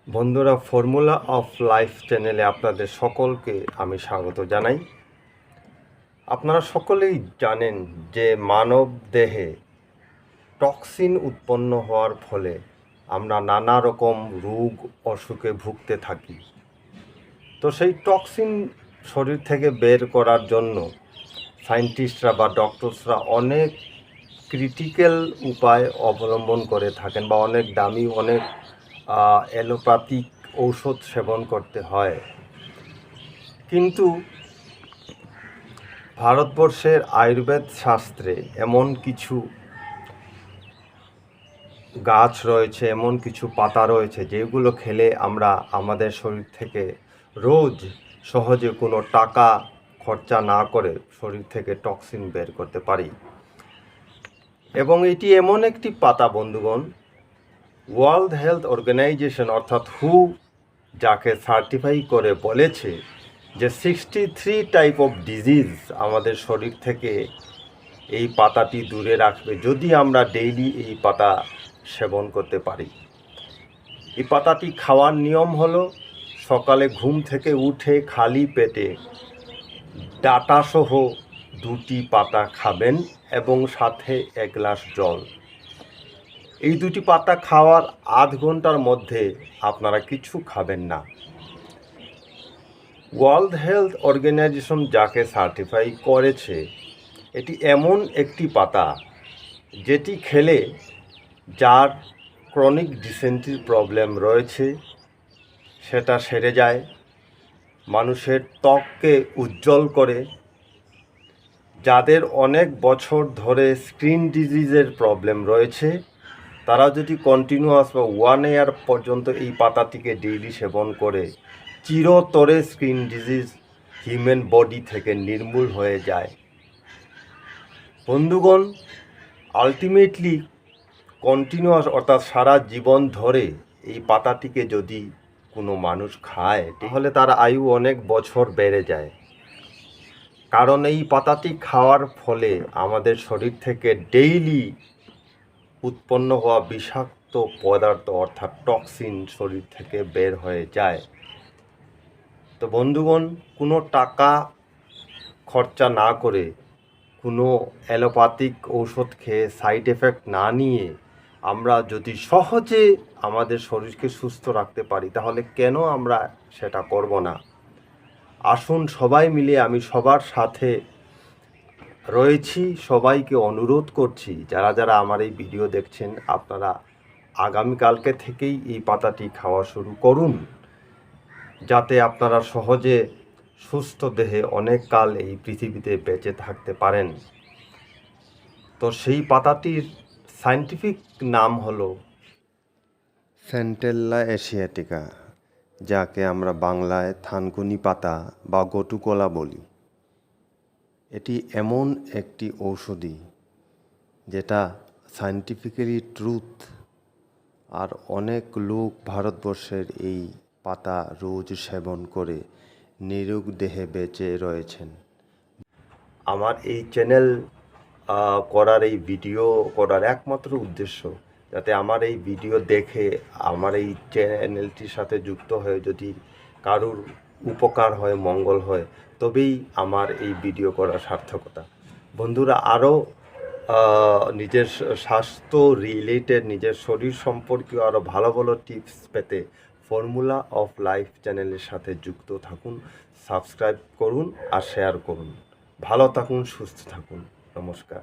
বন্ধুরা, formula of life চ্যানেলে আপনাদের সকলকে আমি স্বাগত জানাই। আপনারা সকলেই জানেন যে মানব দেহে টক্সিন উৎপন্ন হওয়ার ফলে আমরা নানা রকম রোগ অসুখে ভুগতে থাকি। তো সেই টক্সিন শরীর থেকে বের করার জন্য সায়েন্টিস্টরা বা ডক্টরসরা অনেক ক্রিটিক্যাল উপায় অবলম্বন করে থাকেন বা অনেক দামি অনেক অ্যালোপ্যাথিক ঔষধ সেবন করতে হয়। কিন্তু ভারতবর্ষের আয়ুর্বেদ শাস্ত্রে এমন কিছু গাছ রয়েছে, এমন কিছু পাতা রয়েছে যেগুলো খেলে আমরা আমাদের শরীর থেকে রোজ সহজে কোনো টাকা খরচা না করে শরীর থেকে টক্সিন বের করতে পারি। এবং এটি এমন একটি পাতা বন্ধুগণ, ওয়ার্ল্ড হেলথ অর্গানাইজেশন অর্থাৎ হু যাকে সার্টিফাই করে বলেছে যে 63 টাইপ অফ ডিজিজ আমাদের শরীর থেকে এই পাতাটি দূরে রাখবে যদি আমরা ডেইলি এই পাতা সেবন করতে পারি। এই পাতাটি খাওয়ার নিয়ম হলো সকালে ঘুম থেকে উঠে খালি পেটে ডাঁটাসহ 2টি পাতা খাবেন এবং সাথে 1 গ্লাস জল। এই 2টি পাতা খাওয়ার আধ ঘন্টার মধ্যে আপনারা কিছু খাবেন না। ওয়ার্ল্ড হেলথ অর্গানাইজেশন যাকে সার্টিফাই করেছে, এটি এমন একটি পাতা যেটি খেলে যার ক্রনিক ডিসেন্ট্রির প্রবলেম রয়েছে সেটা সেরে যায়, মানুষের ত্বককে উজ্জ্বল করে, যাদের অনেক বছর ধরে স্কিন ডিজিজের প্রবলেম রয়েছে তারা যদি কন্টিনিউয়াস বা 1 ইয়ার পর্যন্ত এই পাতাটিকে ডেইলি সেবন করে চিরতরে স্কিন ডিজিজ হিউম্যান বডি থেকে নির্মূল হয়ে যায়। বন্ধুগণ, আলটিমেটলি কন্টিনিউয়াস অর্থাৎ সারা জীবন ধরে এই পাতাটিকে যদি কোনো মানুষ খায় তাহলে তার আয়ু অনেক বছর বেড়ে যায়। কারণ এই পাতাটি খাওয়ার ফলে আমাদের শরীর থেকে ডেইলি উৎপন্ন হওয়া বিষাক্ত পদার্থ অর্থাৎ টক্সিন শরীর থেকে বের হয়ে যায়। তো বন্ধুগণ, কোনো টাকা খরচা না করে, কোনো অ্যালোপ্যাথিক ঔষধ খেয়ে সাইড এফেক্ট না নিয়ে আমরা যদি সহজে আমাদের শরীরকে সুস্থ রাখতে পারি তাহলে কেন আমরা সেটা করব না? আসুন সবাই মিলে, আমি সবার সাথে রয়েছি, সবাইকে অনুরোধ করছি যারা যারা আমার এই ভিডিও দেখছেন আপনারা আগামীকালকে থেকেই এই পাতাটি খাওয়া শুরু করুন, যাতে আপনারা সহজে সুস্থ দেহে অনেক কাল এই পৃথিবীতে বেঁচে থাকতে পারেন। তো সেই পাতাটির সায়েন্টিফিক নাম হলো সেন্টেল্লা এশিয়াটিকা, যাকে আমরা বাংলায় থানকুনি পাতা বা গটুকলা বলি। এটি এমন একটি ঔষধি যেটা সায়েন্টিফিক্যালি ট্রুথ, আর অনেক লোক ভারতবর্ষের এই পাতা রোজ সেবন করে নিরোগ দেহে বেঁচে রয়েছেন। আমার এই চ্যানেল করার, এই ভিডিও করার একমাত্র উদ্দেশ্য যাতে আমার এই ভিডিও দেখে আমার এই চ্যানেলটির সাথে যুক্ত হয়ে যদি কারুর উপকার হয়, মঙ্গল হয়, তবেই আমার এই ভিডিও করার সার্থকতা। বন্ধুরা, আরও নিজের স্বাস্থ্য রিলেটেড, নিজের শরীর সম্পর্কীয় আরও ভালো ভালো টিপস পেতে ফর্মুলা অফ লাইফ চ্যানেলের সাথে যুক্ত থাকুন, সাবস্ক্রাইব করুন আর শেয়ার করুন। ভালো থাকুন, সুস্থ থাকুন। নমস্কার।